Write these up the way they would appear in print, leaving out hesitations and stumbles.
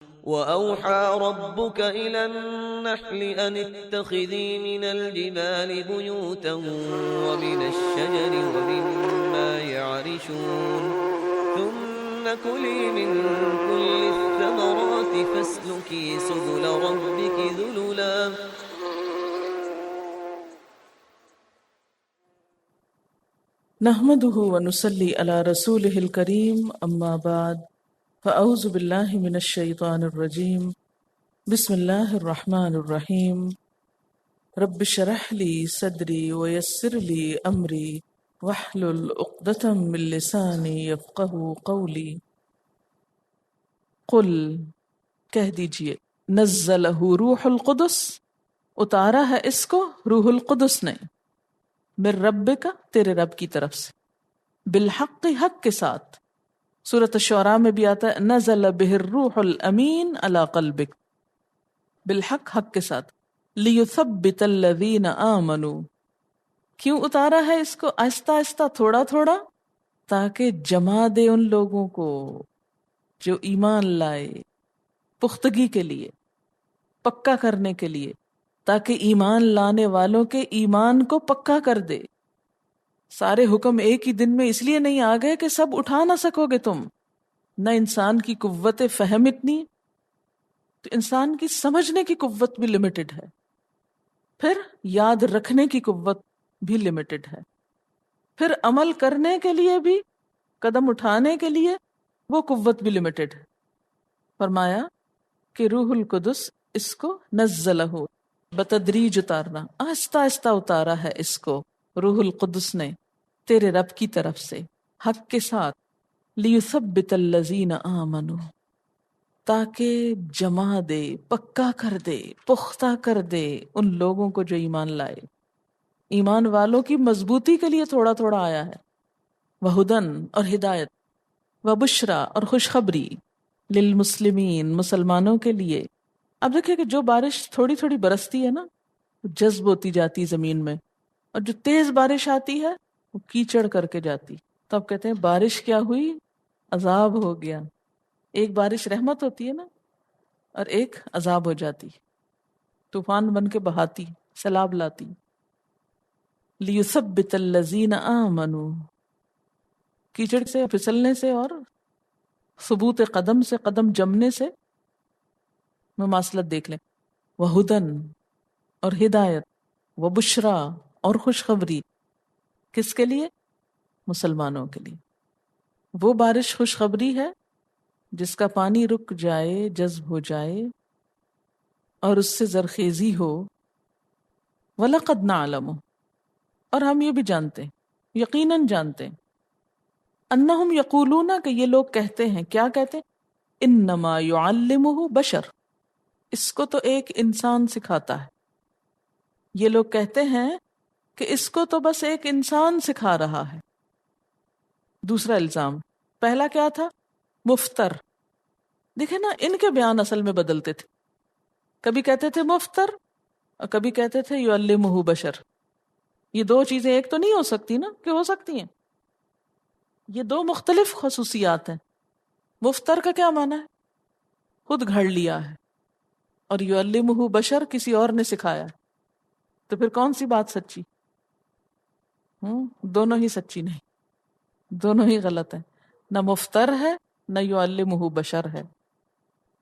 وأوحى ربك إلى النحل أن اتخذي من الجبال بيوتا ومن الشجر ومما يعرشون ثم كلي من كل الثمرات فاسلكي سبل ربك ذللا. نحمده ونصلي على رسوله الكريم اما بعد فاعوذ بالله من الشيطان الرجيم بسم الله الرحمن الرحيم رب اشرح لي صدري ويسر لي امري واحلل عقدة من لساني يفقهوا قولي. قل کہہ دیجئے، نزلہ روح القدس، اتارا ہے اس کو روح القدس نے، من ربک، تیرے رب کی طرف سے، بالحق، حق کے ساتھ. سورۃ الشعراء میں بھی آتا ہے نزل بہ الروح الامین علی قلبک، بالحق، حق کے ساتھ. لیثبت الذین آمنوا، کیوں اتارا ہے اس کو آہستہ آہستہ، تھوڑا تھوڑا؟ تاکہ جما دے ان لوگوں کو جو ایمان لائے، پختگی کے لیے، پکا کرنے کے لیے، تاکہ ایمان لانے والوں کے ایمان کو پکا کر دے. سارے حکم ایک ہی دن میں اس لیے نہیں آ گئے کہ سب اٹھا نہ سکو گے تم، نہ انسان کی قوت فہم اتنی، تو انسان کی سمجھنے کی قوت بھی لمیٹڈ ہے، پھر یاد رکھنے کی قوت بھی لمیٹڈ ہے، پھر عمل کرنے کے لیے بھی، قدم اٹھانے کے لیے وہ قوت بھی لمیٹڈ ہے. فرمایا کہ روح القدس اس کو نزلہ، بتدریج اتارنا، آہستہ آہستہ اتارا ہے اس کو روح القدس نے تیرے رب کی طرف سے، حق کے ساتھ. لیثبت الذین آمنوا، تاکہ جما دے، پکا کر دے، پختہ کر دے ان لوگوں کو جو ایمان لائے. ایمان والوں کی مضبوطی کے لیے تھوڑا تھوڑا آیا ہے. وہدن، اور ہدایت، وبشرا، اور خوشخبری، للمسلمین، مسلمانوں کے لیے. اب دیکھیں کہ جو بارش تھوڑی تھوڑی برستی ہے نا، وہ جذب ہوتی جاتی زمین میں، اور جو تیز بارش آتی ہے وہ کیچڑ کر کے جاتی. تو اب کہتے ہیں بارش کیا ہوئی؟ عذاب ہو گیا. ایک بارش رحمت ہوتی ہے نا، اور ایک عذاب ہو جاتی، طوفان بن کے بہاتی، سیلاب لاتی. لیثبت الذین آمنوا، کیچڑ سے پھسلنے سے اور ثبوت قدم سے، قدم جمنے سے مماثلت دیکھ لیں. وہدن، اور ہدایت، وبشرا، اور خوشخبری. کس کے لیے؟ مسلمانوں کے لیے. وہ بارش خوشخبری ہے جس کا پانی رک جائے، جذب ہو جائے، اور اس سے زرخیزی ہو. وَلَقَدْ نَعْلَمُ، اور ہم یہ بھی جانتے ہیں، یقیناً جانتے ہیں، انہم یقولون، کہ یہ لوگ کہتے ہیں. کیا کہتے ہیں؟ انما یعلمہ بشر، اس کو تو ایک انسان سکھاتا ہے. یہ لوگ کہتے ہیں کہ اس کو تو بس ایک انسان سکھا رہا ہے. دوسرا الزام. پہلا کیا تھا؟ مفتر. دیکھیں نا، ان کے بیان اصل میں بدلتے تھے، کبھی کہتے تھے مفتر اور کبھی کہتے تھے یعلمہ بشر. یہ دو چیزیں ایک تو نہیں ہو سکتی نا، کہ ہو سکتی ہیں؟ یہ دو مختلف خصوصیات ہیں. مفتر کا کیا معنی ہے؟ خود گھڑ لیا ہے، اور یعلمہ بشر، کسی اور نے سکھایا. تو پھر کون سی بات سچی؟ دونوں ہی سچی نہیں، دونوں ہی غلط ہیں. نہ مفتر ہے، نہ یعلمہ بشر ہے.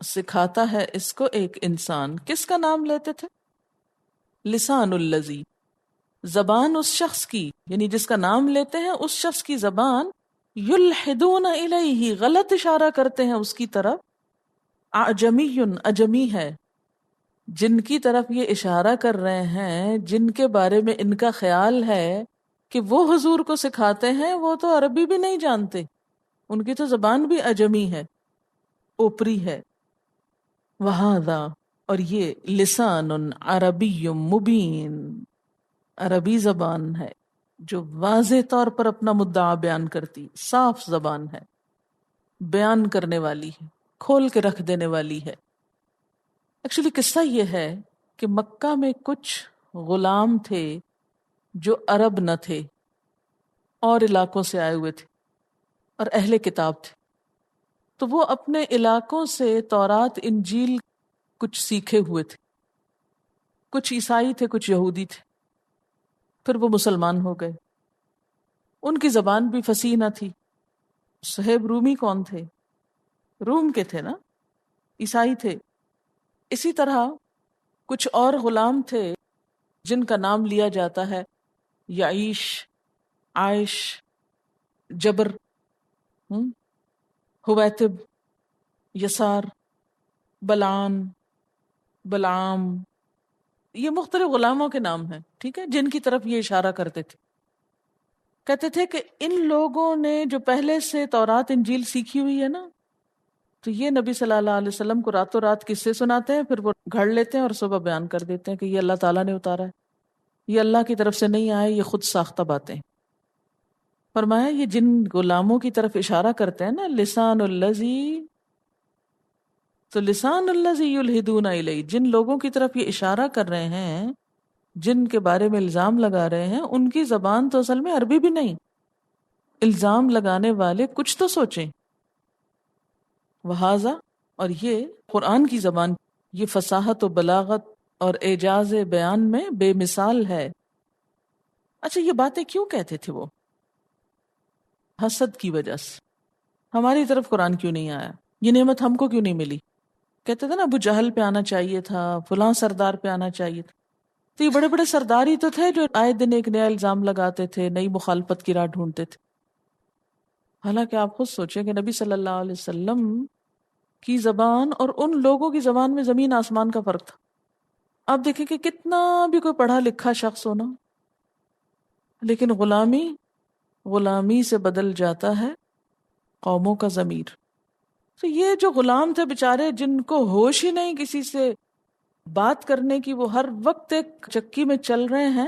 سکھاتا ہے اس کو ایک انسان. کس کا نام لیتے تھے؟ لسان الذی، زبان اس شخص کی، یعنی جس کا نام لیتے ہیں اس شخص کی زبان. یلحدون الیہ، غلط اشارہ کرتے ہیں اس کی طرف. اعجمی، اجمی ہے. جن کی طرف یہ اشارہ کر رہے ہیں، جن کے بارے میں ان کا خیال ہے کہ وہ حضور کو سکھاتے ہیں، وہ تو عربی بھی نہیں جانتے، ان کی تو زبان بھی اجمی ہے، اوپری ہے. وہذا، اور یہ لسان عربی مبین، عربی زبان ہے جو واضح طور پر اپنا مدعا بیان کرتی، صاف زبان ہے، بیان کرنے والی ہے، کھول کے رکھ دینے والی ہے. ایکچولی قصہ یہ ہے کہ مکہ میں کچھ غلام تھے جو عرب نہ تھے، اور علاقوں سے آئے ہوئے تھے، اور اہل کتاب تھے. تو وہ اپنے علاقوں سے تورات انجیل کچھ سیکھے ہوئے تھے، کچھ عیسائی تھے کچھ یہودی تھے، پھر وہ مسلمان ہو گئے. ان کی زبان بھی فصیح نہ تھی. صہیب رومی کون تھے؟ روم کے تھے نا، عیسائی تھے. اسی طرح کچھ اور غلام تھے جن کا نام لیا جاتا ہے یعیش، عائش، جبر، ہویتب، یسار، بلعام، بلعام. یہ مختلف غلاموں کے نام ہیں، ٹھیک ہے، جن کی طرف یہ اشارہ کرتے تھے. کہتے تھے کہ ان لوگوں نے جو پہلے سے تورات انجیل سیکھی ہوئی ہے نا، تو یہ نبی صلی اللہ علیہ وسلم کو راتوں رات قصے سناتے ہیں، پھر وہ گھڑ لیتے ہیں اور صبح بیان کر دیتے ہیں کہ یہ اللہ تعالیٰ نے اتارا ہے، یہ اللہ کی طرف سے نہیں آئے، یہ خود ساختہ باتیں. فرمایا یہ جن غلاموں کی طرف اشارہ کرتے ہیں نا، لسان الذی، تو لسان الذی یلحدون الیہ، جن لوگوں کی طرف یہ اشارہ کر رہے ہیں، جن کے بارے میں الزام لگا رہے ہیں، ان کی زبان تو اصل میں عربی بھی نہیں. الزام لگانے والے کچھ تو سوچیں. وہذا، اور یہ قرآن کی زبان، یہ فصاحت و بلاغت اور اعجاز بیان میں بے مثال ہے. اچھا یہ باتیں کیوں کہتے تھے وہ؟ حسد کی وجہ سے. ہماری طرف قرآن کیوں نہیں آیا؟ یہ نعمت ہم کو کیوں نہیں ملی؟ کہتے تھے نا ابو جہل پہ آنا چاہیے تھا، فلاں سردار پہ آنا چاہیے تھا. تو یہ بڑے بڑے سردار ہی تو تھے جو آئے دن ایک نیا الزام لگاتے تھے، نئی مخالفت کی راہ ڈھونڈتے تھے. حالانکہ آپ خود سوچیں کہ نبی صلی اللہ علیہ وسلم کی زبان اور ان لوگوں کی زبان میں زمین آسمان کا فرق تھا. آپ دیکھیں کہ کتنا بھی کوئی پڑھا لکھا شخص ہونا، لیکن غلامی سے بدل جاتا ہے قوموں کا ضمیر. تو یہ جو غلام تھے بیچارے، جن کو ہوش ہی نہیں کسی سے بات کرنے کی، وہ ہر وقت ایک چکی میں چل رہے ہیں،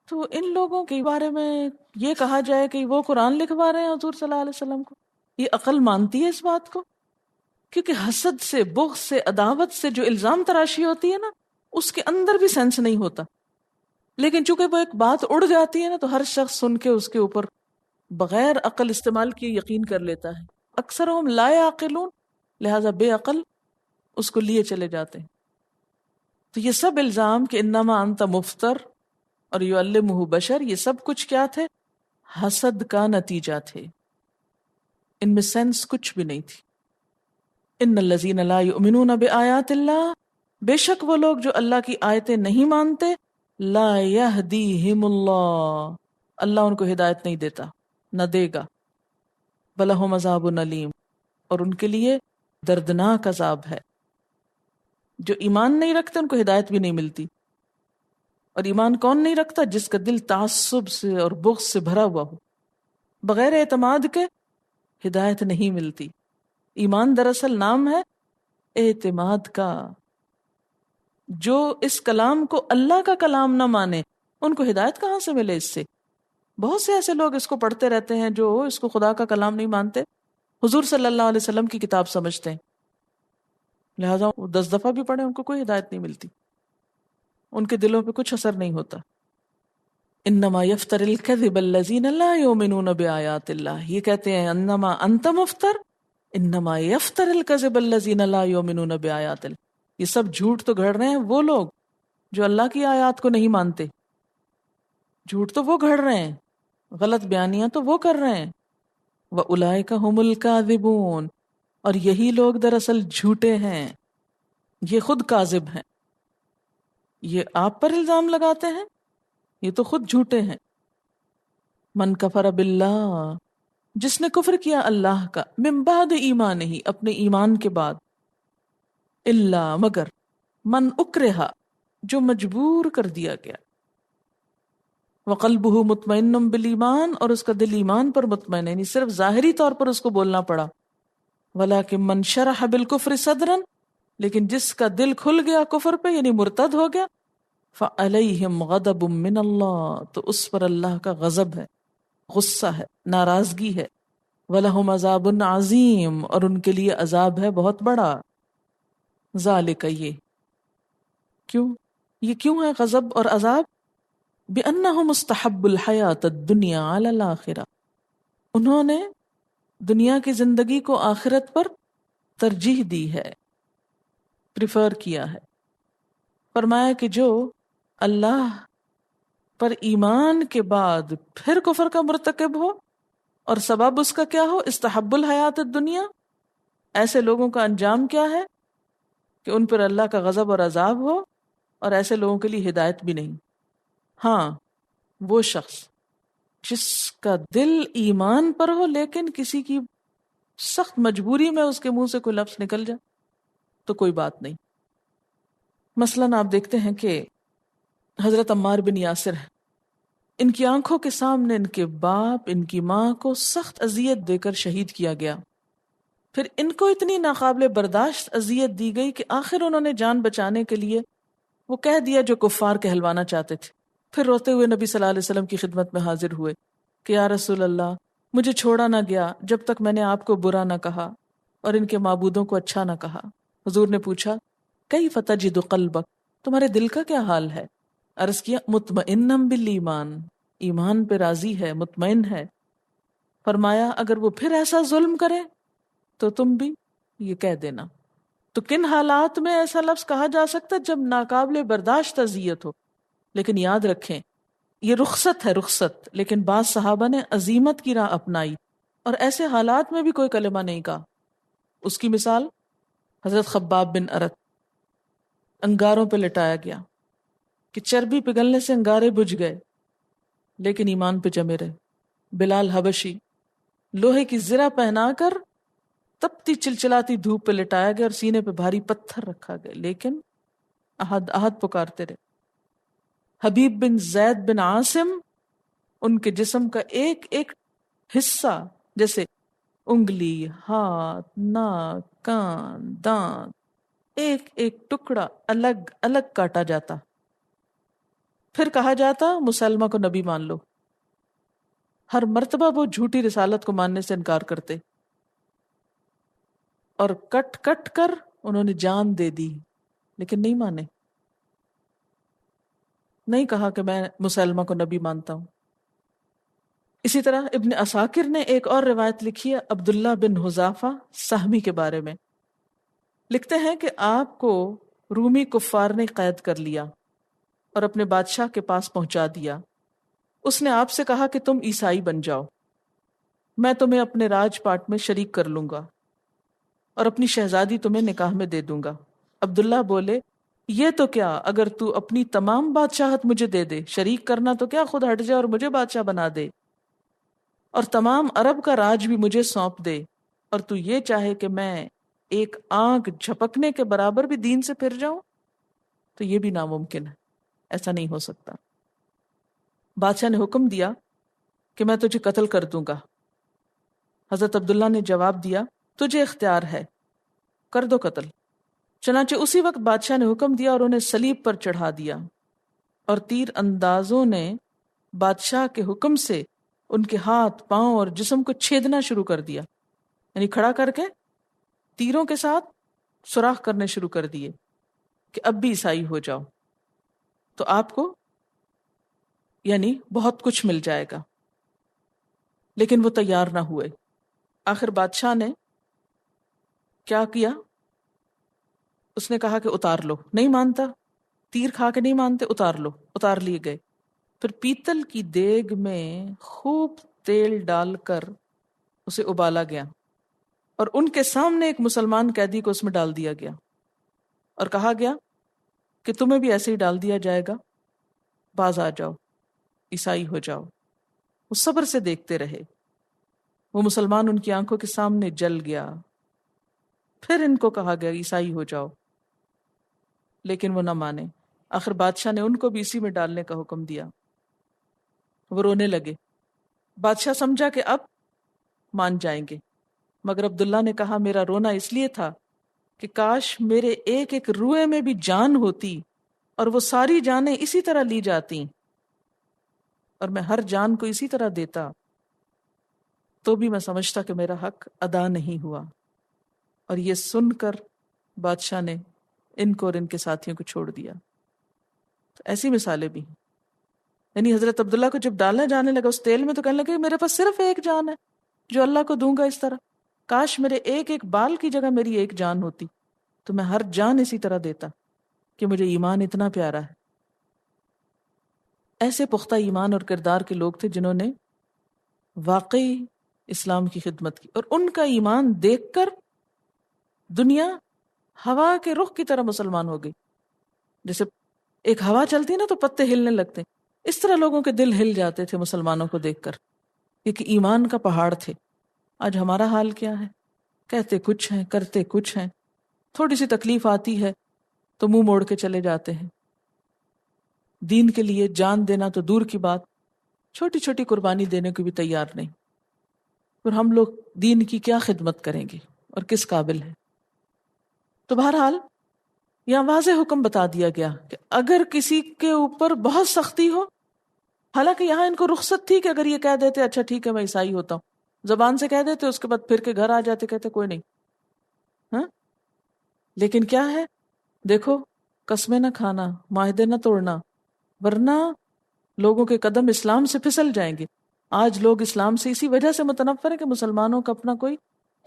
تو ان لوگوں کے بارے میں یہ کہا جائے کہ وہ قرآن لکھوا رہے ہیں حضور صلی اللہ علیہ وسلم کو، یہ عقل مانتی ہے اس بات کو؟ کیونکہ حسد سے، بغض سے، عداوت سے جو الزام تراشی ہوتی ہے نا، اس کے اندر بھی سینس نہیں ہوتا. لیکن چونکہ وہ ایک بات اڑ جاتی ہے نا، تو ہر شخص سن کے اس کے اوپر بغیر عقل استعمال کیے یقین کر لیتا ہے. اکثرهم لا یعقلون، لہذا بے عقل اس کو لیے چلے جاتے ہیں. تو یہ سب الزام کہ انما انت مفتر اور یعلمہ بشر، یہ سب کچھ کیا تھے؟ حسد کا نتیجہ تھے. ان میں سینس کچھ بھی نہیں تھی. ان الذین لا یؤمنون بآیات اللہ، بے شک وہ لوگ جو اللہ کی آیتیں نہیں مانتے، لا یہدیہم اللہ، اللہ ان کو ہدایت نہیں دیتا، نہ دے گا. وَلَهُمْ عَذَابٌ أَلِيمٌ، اور ان کے لیے دردناک عذاب ہے. جو ایمان نہیں رکھتے ان کو ہدایت بھی نہیں ملتی. اور ایمان کون نہیں رکھتا؟ جس کا دل تعصب سے اور بغض سے بھرا ہوا ہو. بغیر اعتماد کے ہدایت نہیں ملتی. ایمان دراصل نام ہے اعتماد کا. جو اس کلام کو اللہ کا کلام نہ مانے، ان کو ہدایت کہاں سے ملے اس سے؟ بہت سے ایسے لوگ اس کو پڑھتے رہتے ہیں جو اس کو خدا کا کلام نہیں مانتے، حضور صلی اللہ علیہ وسلم کی کتاب سمجھتے ہیں، لہذا وہ 10 دفعہ بھی پڑھیں ان کو کوئی ہدایت نہیں ملتی، ان کے دلوں پہ کچھ اثر نہیں ہوتا. انما یفتر الکذب الذین لا یؤمنون بآیات اللہ، یہ کہتے ہیں انما انت مفتر، انما یفتر الکذب الذین لا یؤمنون بآیات اللہ. یہ سب جھوٹ تو گھڑ رہے ہیں وہ لوگ جو اللہ کی آیات کو نہیں مانتے. جھوٹ تو وہ گھڑ رہے ہیں، غلط بیانیاں تو وہ کر رہے ہیں. وَأُولَئِكَ هُمُ الْكَاذِبُونَ، اور یہی لوگ دراصل جھوٹے ہیں، یہ خود کاذب ہیں. یہ آپ پر الزام لگاتے ہیں، یہ تو خود جھوٹے ہیں. من کفر باللہ، جس نے کفر کیا اللہ کا، من بعد ایمان ہی، اپنے ایمان کے بعد، الا مگر، من اکرہا، جو مجبور کر دیا گیا، وقلبہ مطمئن بالایمان، اور اس کا دل ایمان پر مطمئن ہے، یعنی صرف ظاہری طور پر اس کو بولنا پڑا. ولیکن من شرح بالکفر صدرا، لیکن جس کا دل کھل گیا کفر پہ یعنی مرتد ہو گیا، فعلیہم غضب من اللہ، تو اس پر اللہ کا غضب ہے، غصہ ہے، ناراضگی ہے. وَلَهُمْ عَذَابٌ عَظِيمٌ، اور ان کے لیے عذاب ہے بہت بڑا. ذالک، یہ کیوں ہے غضب اور عذاب؟ بِأَنَّهُمْ مُسْتَحَبُّ الْحَيَاةَ الدُّنْيَا عَلَى الْآخِرَةِ، انہوں نے دنیا کی زندگی کو آخرت پر ترجیح دی ہے، پریفر کیا ہے۔ فرمایا کہ جو اللہ پر ایمان کے بعد پھر کفر کا مرتکب ہو اور سبب اس کا کیا ہو، استحب الحیات الدنیا، ایسے لوگوں کا انجام کیا ہے کہ ان پر اللہ کا غضب اور عذاب ہو، اور ایسے لوگوں کے لیے ہدایت بھی نہیں۔ ہاں، وہ شخص جس کا دل ایمان پر ہو لیکن کسی کی سخت مجبوری میں اس کے منہ سے کوئی لفظ نکل جائے تو کوئی بات نہیں۔ مثلاً آپ دیکھتے ہیں کہ حضرت عمار بن یاسر ہے، ان کی آنکھوں کے سامنے ان کے باپ، ان کی ماں کو سخت اذیت دے کر شہید کیا گیا، پھر ان کو اتنی ناقابل برداشت اذیت دی گئی کہ آخر انہوں نے جان بچانے کے لیے وہ کہہ دیا جو کفار کہلوانا چاہتے تھے۔ پھر روتے ہوئے نبی صلی اللہ علیہ وسلم کی خدمت میں حاضر ہوئے کہ یا رسول اللہ، مجھے چھوڑا نہ گیا جب تک میں نے آپ کو برا نہ کہا اور ان کے معبودوں کو اچھا نہ کہا۔ حضور نے پوچھا کیف تجد قلبک، تمہارے دل کا کیا حال ہے؟ عرض کیا مطمئنا بالایمان، ایمان پہ راضی ہے، مطمئن ہے۔ فرمایا اگر وہ پھر ایسا ظلم کرے تو تم بھی یہ کہہ دینا۔ تو کن حالات میں ایسا لفظ کہا جا سکتا ہے؟ جب ناقابل برداشت اذیت ہو۔ لیکن یاد رکھیں یہ رخصت ہے، رخصت، لیکن بعض صحابہ نے عزیمت کی راہ اپنائی اور ایسے حالات میں بھی کوئی کلمہ نہیں کہا۔ اس کی مثال حضرت خباب بن ارت، انگاروں پہ لٹایا گیا کہ چربی پگھلنے سے انگارے بجھ گئے لیکن ایمان پہ جمے رہے۔ بلال حبشی لوہے کی زرہ پہنا کر تپتی چلچلاتی دھوپ پہ لٹایا گیا اور سینے پہ بھاری پتھر رکھا گیا لیکن احد احد پکارتے رہے۔ حبیب بن زید بن عاصم، ان کے جسم کا ایک ایک حصہ جیسے انگلی، ہاتھ، ناک، کان، دانت، ایک ایک ٹکڑا الگ الگ کاٹا جاتا، پھر کہا جاتا مسلمہ کو نبی مان لو۔ ہر مرتبہ وہ جھوٹی رسالت کو ماننے سے انکار کرتے اور کٹ کٹ کر انہوں نے جان دے دی لیکن نہیں مانے، نہیں کہا کہ میں مسلمہ کو نبی مانتا ہوں۔ اسی طرح ابن عساکر نے ایک اور روایت لکھی ہے عبداللہ بن حذافہ سہمی کے بارے میں، لکھتے ہیں کہ آپ کو رومی کفار نے قید کر لیا اور اپنے بادشاہ کے پاس پہنچا دیا۔ اس نے آپ سے کہا کہ تم عیسائی بن جاؤ، میں تمہیں اپنے راج پاٹ میں شریک کر لوں گا اور اپنی شہزادی تمہیں نکاح میں دے دوں گا۔ عبداللہ بولے یہ تو کیا، اگر تو اپنی تمام بادشاہت مجھے دے دے، شریک کرنا تو کیا، خود ہٹ جائے اور مجھے بادشاہ بنا دے اور تمام عرب کا راج بھی مجھے سونپ دے، اور تو یہ چاہے کہ میں ایک آنکھ جھپکنے کے برابر بھی دین سے پھر جاؤں، تو یہ بھی ناممکن ہے، ایسا نہیں ہو سکتا۔ بادشاہ نے حکم دیا کہ میں تجھے قتل کر دوں گا۔ حضرت عبداللہ نے جواب دیا تجھے اختیار ہے، کر دو قتل۔ چنانچہ اسی وقت بادشاہ نے حکم دیا اور انہیں صلیب پر چڑھا دیا، اور تیر اندازوں نے بادشاہ کے حکم سے ان کے ہاتھ، پاؤں اور جسم کو چھیدنا شروع کر دیا، یعنی کھڑا کر کے تیروں کے ساتھ سوراخ کرنے شروع کر دیے کہ اب بھی عیسائی ہو جاؤ تو آپ کو یعنی بہت کچھ مل جائے گا۔ لیکن وہ تیار نہ ہوئے۔ آخر بادشاہ نے کیا کیا؟ اس نے کہا کہ اتار لو، نہیں مانتا، تیر کھا کے نہیں مانتے، اتار لو، اتار لیے گئے۔ پھر پیتل کی دیگ میں خوب تیل ڈال کر اسے ابالا گیا اور ان کے سامنے ایک مسلمان قیدی کو اس میں ڈال دیا گیا اور کہا گیا کہ تمہیں بھی ایسے ہی ڈال دیا جائے گا، باز آ جاؤ، عیسائی ہو جاؤ۔ وہ صبر سے دیکھتے رہے، وہ مسلمان ان کی آنکھوں کے سامنے جل گیا۔ پھر ان کو کہا گیا عیسائی ہو جاؤ، لیکن وہ نہ مانے۔ آخر بادشاہ نے ان کو بھی اسی میں ڈالنے کا حکم دیا۔ وہ رونے لگے۔ بادشاہ سمجھا کہ اب مان جائیں گے، مگر عبداللہ نے کہا میرا رونا اس لیے تھا کہ کاش میرے ایک ایک روئے میں بھی جان ہوتی اور وہ ساری جانیں اسی طرح لی جاتی اور میں ہر جان کو اسی طرح دیتا، تو بھی میں سمجھتا کہ میرا حق ادا نہیں ہوا۔ اور یہ سن کر بادشاہ نے ان کو اور ان کے ساتھیوں کو چھوڑ دیا۔ تو ایسی مثالیں بھی ہیں۔ یعنی حضرت عبداللہ کو جب ڈالا جانے لگا اس تیل میں تو کہنے لگے میرے پاس صرف ایک جان ہے، جو اللہ کو دوں گا اس طرح. کاش میرے ایک ایک بال کی جگہ میری ایک جان ہوتی تو میں ہر جان اسی طرح دیتا کہ مجھے ایمان اتنا پیارا ہے. ایسے پختہ ایمان اور کردار کے لوگ تھے جنہوں نے واقعی اسلام کی خدمت کی، اور ان کا ایمان دیکھ کر دنیا ہوا کے رخ کی طرح مسلمان ہو گئی. جیسے ایک ہوا چلتی نا تو پتے ہلنے لگتے، اس طرح لوگوں کے دل ہل جاتے تھے مسلمانوں کو دیکھ کر، کیونکہ ایمان کا پہاڑ تھے. آج ہمارا حال کیا ہے؟ کہتے کچھ ہیں، کرتے کچھ ہیں، تھوڑی سی تکلیف آتی ہے تو منہ موڑ کے چلے جاتے ہیں. دین کے لیے جان دینا تو دور کی بات، چھوٹی چھوٹی قربانی دینے کو بھی تیار نہیں. پھر ہم لوگ دین کی کیا خدمت کریں گے اور کس قابل ہیں؟ تو بہرحال یہاں واضح حکم بتا دیا گیا کہ اگر کسی کے اوپر بہت سختی ہو، حالانکہ یہاں ان کو رخصت تھی کہ اگر یہ کہہ دیتے اچھا ٹھیک ہے میں عیسائی ہوتا ہوں، زبان سے کہہ دیتے، اس کے بعد پھر کے گھر آ جاتے کہتے کوئی نہیں. ہاں لیکن کیا ہے، دیکھو قسمیں نہ کھانا، معاہدے نہ توڑنا، ورنہ لوگوں کے قدم اسلام سے پھسل جائیں گے. آج لوگ اسلام سے اسی وجہ سے متنفر ہیں کہ مسلمانوں کا اپنا کوئی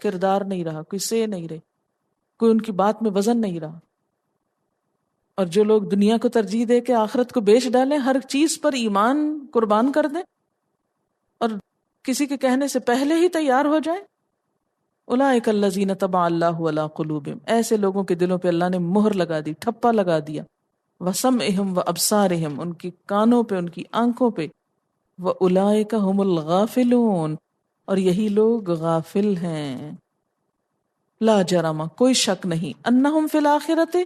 کردار نہیں رہا، کوئی سے نہیں رہے، کوئی ان کی بات میں وزن نہیں رہا. اور جو لوگ دنیا کو ترجیح دے کے آخرت کو بیچ ڈالیں، ہر چیز پر ایمان قربان کر دیں اور کسی کے کہنے سے پہلے ہی تیار ہو جائیں، اولئک الذین طبع اللہ علی قلوبہم، ایسے لوگوں کے دلوں پہ اللہ نے مہر لگا دی، ٹھپا لگا دیا. وسمعہم وابصارہم، ان کی کانوں پہ، ان کی آنکھوں پہ. واولئک ھم الغافلون، اور یہی لوگ غافل ہیں. لا جرم، کوئی شک نہیں، انہم فی الآخرۃ،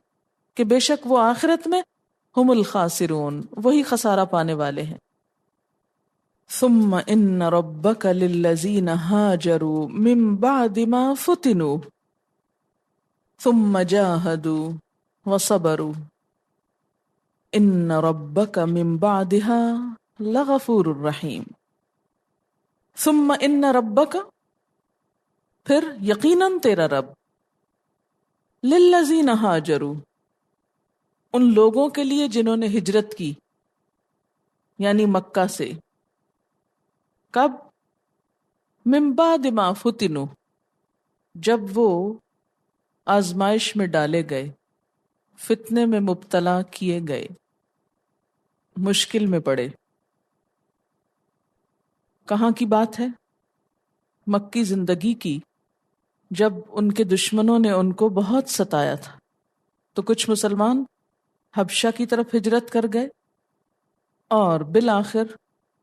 کہ بے شک وہ آخرت میں، ہم الخاسرون، وہی خسارہ پانے والے ہیں. ثم ان ربک للذین ہاجروا من بعد ما فتنوا ثم جاہدوا وصبروا ان ربک من بعدها لغفور الرحیم. ثم ان ربک، پھر یقیناً تیرا رب، للذین ہاجروا، ان لوگوں کے لیے جنہوں نے ہجرت کی، یعنی مکہ سے. کب؟ من بعد ما فتنوا، جب وہ آزمائش میں ڈالے گئے، فتنے میں مبتلا کیے گئے، مشکل میں پڑے. کہاں کی بات ہے؟ مکی زندگی کی، جب ان کے دشمنوں نے ان کو بہت ستایا تھا. تو کچھ مسلمان حبشہ کی طرف ہجرت کر گئے، اور بالآخر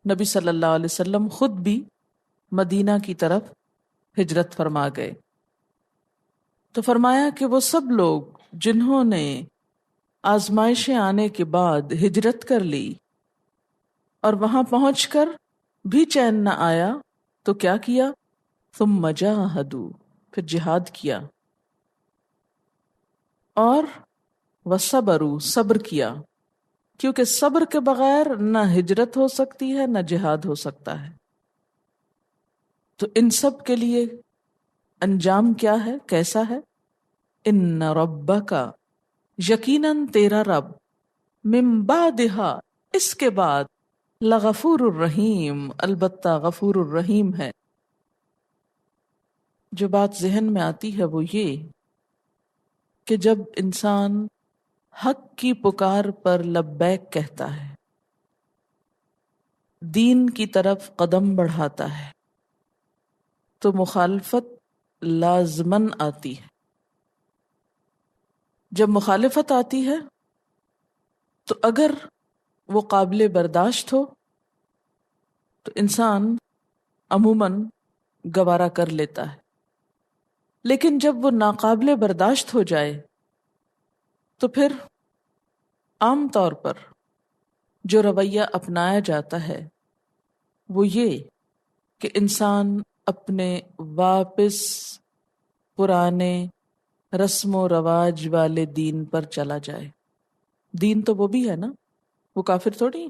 نبی صلی اللہ علیہ وسلم خود بھی مدینہ کی طرف ہجرت فرما گئے. تو فرمایا کہ وہ سب لوگ جنہوں نے آزمائشیں آنے کے بعد ہجرت کر لی اور وہاں پہنچ کر بھی چین نہ آیا تو کیا کیا؟ ثم جاہدوا، پھر جہاد کیا، اور وصبروا، صبر کیا، کیونکہ صبر کے بغیر نہ ہجرت ہو سکتی ہے نہ جہاد ہو سکتا ہے. تو ان سب کے لیے انجام کیا ہے، کیسا ہے؟ ان ربک، یقیناً تیرا رب، من بعدہا، اس کے بعد، لغفور الرحیم، البتہ غفور الرحیم ہے. جو بات ذہن میں آتی ہے وہ یہ کہ جب انسان حق کی پکار پر لبیک کہتا ہے، دین کی طرف قدم بڑھاتا ہے، تو مخالفت لازماً آتی ہے. جب مخالفت آتی ہے تو اگر وہ قابل برداشت ہو تو انسان عموماً گوارا کر لیتا ہے، لیکن جب وہ ناقابل برداشت ہو جائے تو پھر عام طور پر جو رویہ اپنایا جاتا ہے وہ یہ کہ انسان اپنے واپس پرانے رسم و رواج والے دین پر چلا جائے. دین تو وہ بھی ہے نا، وہ کافر تھوڑی،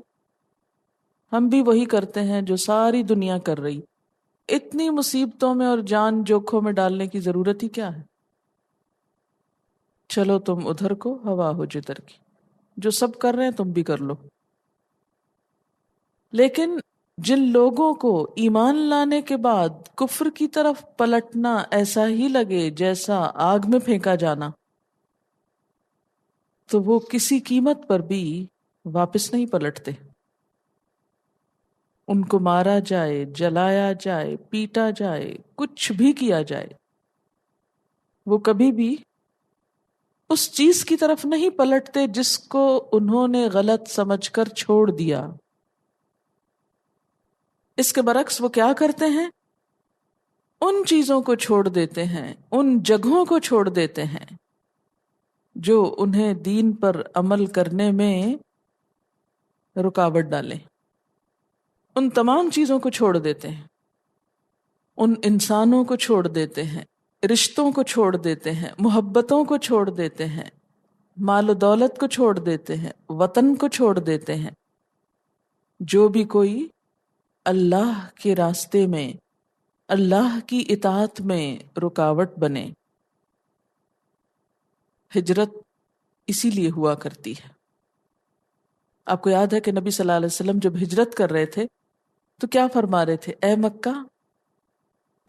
ہم بھی وہی کرتے ہیں جو ساری دنیا کر رہی. اتنی مصیبتوں میں اور جان جوکھوں میں ڈالنے کی ضرورت ہی کیا ہے؟ چلو تم ادھر کو، ہوا ہو جدھر کی، جو سب کر رہے ہیں تم بھی کر لو. لیکن جن لوگوں کو ایمان لانے کے بعد کفر کی طرف پلٹنا ایسا ہی لگے جیسا آگ میں پھینکا جانا، تو وہ کسی قیمت پر بھی واپس نہیں پلٹتے. ان کو مارا جائے، جلایا جائے، پیٹا جائے، کچھ بھی کیا جائے، وہ کبھی بھی اس چیز کی طرف نہیں پلٹتے جس کو انہوں نے غلط سمجھ کر چھوڑ دیا. اس کے برعکس وہ کیا کرتے ہیں؟ ان چیزوں کو چھوڑ دیتے ہیں، ان جگہوں کو چھوڑ دیتے ہیں جو انہیں دین پر عمل کرنے میں رکاوٹ ڈالیں. ان تمام چیزوں کو چھوڑ دیتے ہیں، ان انسانوں کو چھوڑ دیتے ہیں، رشتوں کو چھوڑ دیتے ہیں، محبتوں کو چھوڑ دیتے ہیں، مال و دولت کو چھوڑ دیتے ہیں، وطن کو چھوڑ دیتے ہیں. جو بھی کوئی اللہ کے راستے میں، اللہ کی اطاعت میں رکاوٹ بنے. ہجرت اسی لیے ہوا کرتی ہے. آپ کو یاد ہے کہ نبی صلی اللہ علیہ وسلم جب ہجرت کر رہے تھے تو کیا فرما رہے تھے؟ اے مکہ،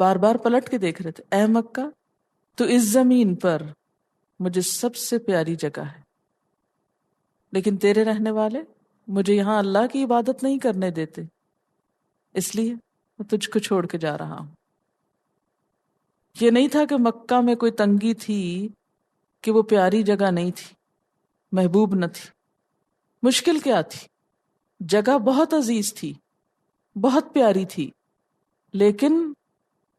بار بار پلٹ کے دیکھ رہے تھے، اے مکہ تو اس زمین پر مجھے سب سے پیاری جگہ ہے، لیکن تیرے رہنے والے مجھے یہاں اللہ کی عبادت نہیں کرنے دیتے، اس لیے میں تجھ کو چھوڑ کے جا رہا ہوں. یہ نہیں تھا کہ مکہ میں کوئی تنگی تھی، کہ وہ پیاری جگہ نہیں تھی، محبوب نہ تھی. مشکل کیا تھی؟ جگہ بہت عزیز تھی، بہت پیاری تھی، لیکن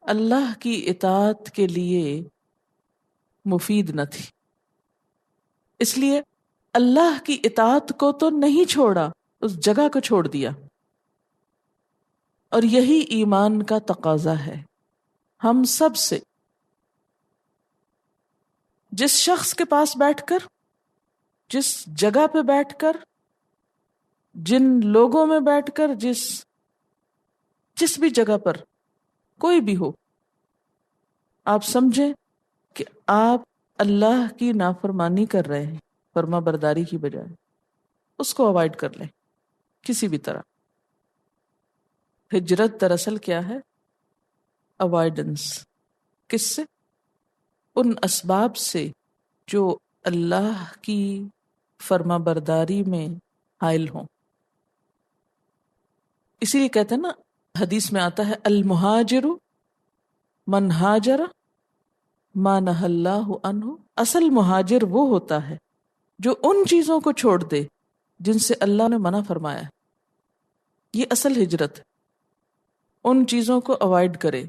اللہ کی اطاعت کے لیے مفید نہ تھی. اس لیے اللہ کی اطاعت کو تو نہیں چھوڑا، اس جگہ کو چھوڑ دیا. اور یہی ایمان کا تقاضا ہے ہم سب سے. جس شخص کے پاس بیٹھ کر، جس جگہ پہ بیٹھ کر، جن لوگوں میں بیٹھ کر، جس بھی جگہ پر کوئی بھی ہو، آپ سمجھیں کہ آپ اللہ کی نافرمانی کر رہے ہیں فرما برداری کی بجائے، اس کو اوائڈ کر لیں کسی بھی طرح. ہجرت دراصل کیا ہے؟ اوائڈنس. کس سے؟ ان اسباب سے جو اللہ کی فرما برداری میں حائل ہوں. اسی لیے کہتے ہیں نا، حدیث میں آتا ہے المہاجر من ہاجر ما نہی اللہ عنہ. اصل مہاجر وہ ہوتا ہے جو ان چیزوں کو چھوڑ دے جن سے اللہ نے منع فرمایا ہے. یہ اصل ہجرت ہے. ان چیزوں کو اوائڈ کرے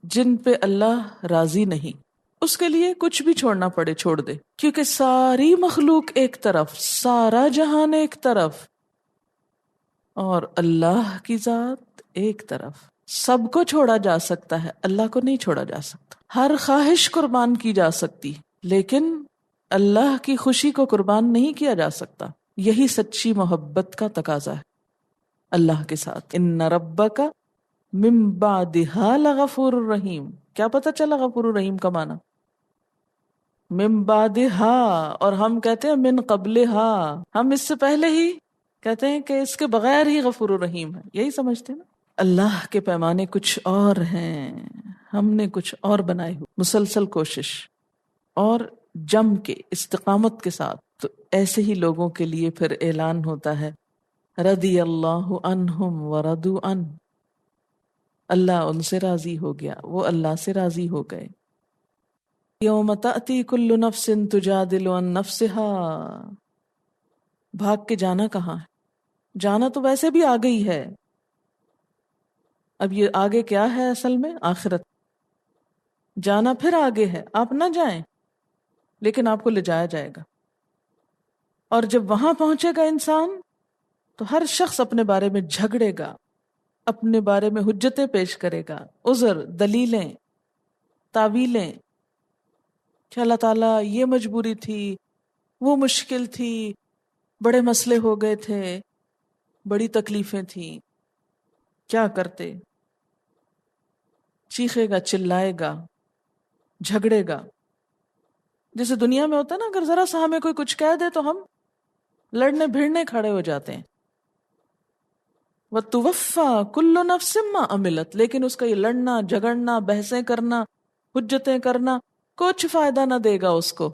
جن پہ اللہ راضی نہیں. اس کے لیے کچھ بھی چھوڑنا پڑے چھوڑ دے، کیونکہ ساری مخلوق ایک طرف، سارا جہان ایک طرف، اور اللہ کی ذات ایک طرف. سب کو چھوڑا جا سکتا ہے، اللہ کو نہیں چھوڑا جا سکتا. ہر خواہش قربان کی جا سکتی، لیکن اللہ کی خوشی کو قربان نہیں کیا جا سکتا. یہی سچی محبت کا تقاضا ہے اللہ کے ساتھ. ان ربک من بعدها لغفور الرحیم. کیا پتہ چلا غفور الرحیم کا معنی؟ من بعدها، اور ہم کہتے ہیں من قبلها، ہم اس سے پہلے ہی کہتے ہیں کہ اس کے بغیر ہی غفور الرحیم ہے. یہی سمجھتے ہیں نا. اللہ کے پیمانے کچھ اور ہیں، ہم نے کچھ اور بنائے ہوئے. مسلسل کوشش اور جم کے استقامت کے ساتھ، تو ایسے ہی لوگوں کے لیے پھر اعلان ہوتا ہے رضی اللہ عنہم ورضوا عنہ. اللہ ان سے راضی ہو گیا، وہ اللہ سے راضی ہو گئے. یوم تأتی کل نفس تجادل عن نفسها. بھاگ کے جانا کہاں ہے؟ جانا تو ویسے بھی آ گئی ہے. اب یہ آگے کیا ہے اصل میں؟ آخرت. جانا پھر آگے ہے، آپ نہ جائیں لیکن آپ کو لے جایا جائے گا. اور جب وہاں پہنچے گا انسان تو ہر شخص اپنے بارے میں جھگڑے گا، اپنے بارے میں حجتیں پیش کرے گا، عذر، دلیلیں، تعویلیں کہ اللہ تعالیٰ یہ مجبوری تھی، وہ مشکل تھی، بڑے مسئلے ہو گئے تھے، بڑی تکلیفیں تھیں، کیا کرتے. چیخے گا، چلائے گا، جھگڑے گا. جیسے دنیا میں ہوتا ہے نا، اگر ذرا سا ہمیں کوئی کچھ کہہ دے تو ہم لڑنے بھیڑنے کھڑے ہو جاتے ہیں. وَتُوَفَّى كُلُّ نَفْسٍ مَّا عَمِلَتْ، لیکن اس کا یہ لڑنا جھگڑنا بحثیں کرنا حجتیں کرنا کچھ فائدہ نہ دے گا اس کو،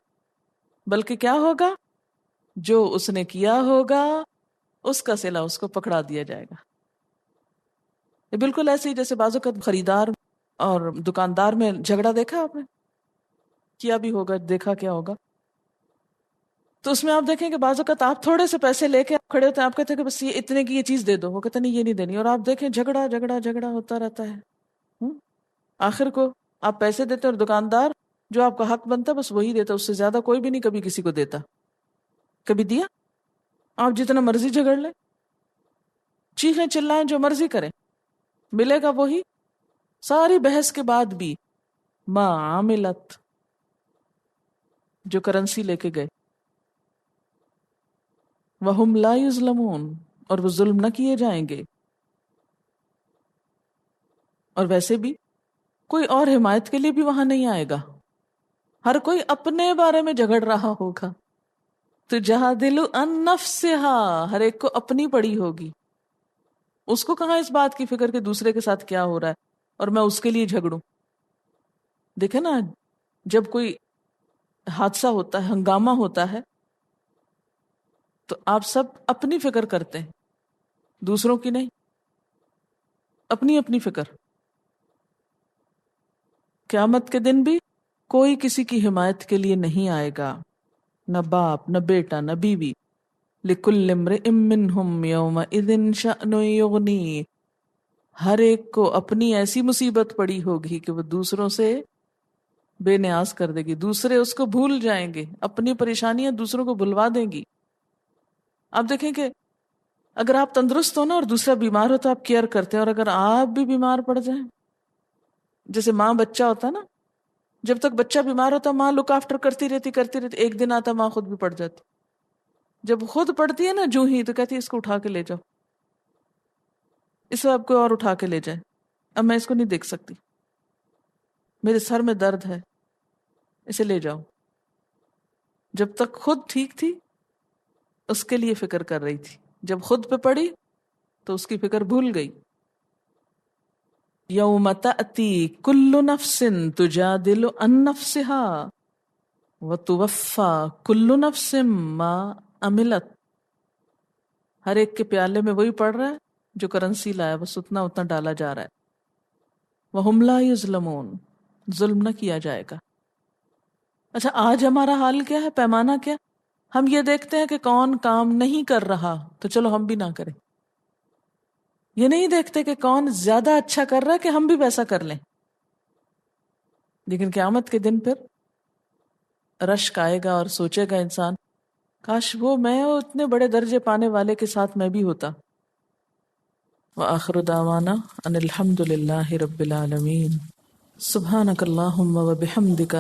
بلکہ کیا ہوگا؟ جو اس نے کیا ہوگا اس کا صلہ اس کو پکڑا دیا جائے گا۔ یہ بالکل ایسے ہی جیسے بعض اوقات خریدار اور دکاندار میں جھگڑا دیکھا آپ نے، کیا بھی ہوگا، دیکھا کیا ہوگا، تو اس میں آپ دیکھیں کہ بعض اوقات آپ تھوڑے سے پیسے لے کے کھڑے ہوتے ہیں، آپ کہتے ہیں کہ بس یہ اتنے کی یہ چیز دے دو، وہ کہتے ہیں نہیں یہ نہیں دینی، اور آپ دیکھیں جھگڑا جھگڑا جھگڑا ہوتا رہتا ہے۔ آخر کو آپ پیسے دیتے اور دکاندار جو آپ کا حق بنتا ہے بس وہی دیتا، اس سے زیادہ کوئی بھی نہیں کبھی کسی کو دیتا۔ کبھی دیا؟ آپ جتنا مرضی جھگڑ لیں، چیخیں چلائیں، جو مرضی کریں، ملے گا وہی۔ ساری بحث کے بعد بھی ما عاملت، جو کرنسی لے کے گئے، وَهُمْ لَا يُظْلَمُونَ، اور وہ ظلم نہ کیے جائیں گے۔ اور ویسے بھی کوئی اور حمایت کے لیے بھی وہاں نہیں آئے گا، ہر کوئی اپنے بارے میں جھگڑ رہا ہوگا۔ تجادل عن نفسها، ہر ایک کو اپنی پڑی ہوگی، اس کو کہاں اس بات کی فکر کہ دوسرے کے ساتھ کیا ہو رہا ہے اور میں اس کے لیے جھگڑوں۔ دیکھیں نا، جب کوئی حادثہ ہوتا ہے، ہنگامہ ہوتا ہے، تو آپ سب اپنی فکر کرتے ہیں، دوسروں کی نہیں، اپنی اپنی فکر۔ قیامت کے دن بھی کوئی کسی کی حمایت کے لیے نہیں آئے گا، نہ باپ، نہ بیٹا، نہ بیوی۔ لِكُلِّ امْرِئٍ مِّنْهُمْ يَوْمَئِذٍ شَأْنٌ يُغْنِيهِ، ہر ایک کو اپنی ایسی مصیبت پڑی ہوگی کہ وہ دوسروں سے بے نیاز کر دے گی، دوسرے اس کو بھول جائیں گے، اپنی پریشانیاں دوسروں کو بھلوا دیں گی۔ آپ دیکھیں کہ اگر آپ تندرست ہو نا اور دوسرا بیمار ہو تو آپ کیئر کرتے ہیں، اور اگر آپ بھی بیمار پڑ جائیں، جیسے ماں بچہ ہوتا ہے نا، جب تک بچہ بیمار ہوتا ماں لک آفٹر کرتی رہتی، ایک دن آتا ماں خود بھی پڑ جاتی، جب خود پڑتی ہے نا جو ہی تو کہتی ہے اس کو اٹھا کے لے جاؤ، اس کو اب کوئی اور اٹھا کے لے جائے، اب میں اس کو نہیں دیکھ سکتی، میرے سر میں درد ہے، اسے لے جاؤ۔ جب تک خود ٹھیک تھی اس کے لیے فکر کر رہی تھی، جب خود پہ پڑی تو اس کی فکر بھول گئی۔ یوم تأتی کل نفس تجادل عن نفسها وتوفی کل نفس ما عملت، ہر ایک کے پیالے میں وہی پڑ رہا ہے جو کرنسی لایا، بس اتنا اتنا ڈالا جا رہا ہے۔ وَهُمْ لَا يُظْلَمُونَ، ظلم نہ کیا جائے گا۔ اچھا آج ہمارا حال کیا ہے، پیمانہ کیا؟ ہم یہ دیکھتے ہیں کہ کون کام نہیں کر رہا تو چلو ہم بھی نہ کریں، یہ نہیں دیکھتے کہ کون زیادہ اچھا کر رہا ہے کہ ہم بھی ویسا کر لیں۔ لیکن قیامت کے دن پھر رشک آئے گا اور سوچے گا انسان کاش وہ میں اتنے بڑے درجے پانے والے کے ساتھ میں بھی ہوتا۔ وآخر دعوانا ان الحمد للہ رب العالمین۔ سبحانک اللہم وبحمدک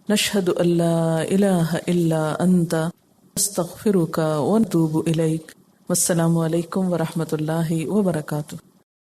نشہد ان لا الہ الا انت نستغفرک ونتوب الیک۔ والسلام علیکم ورحمۃ اللہ وبرکاتہ۔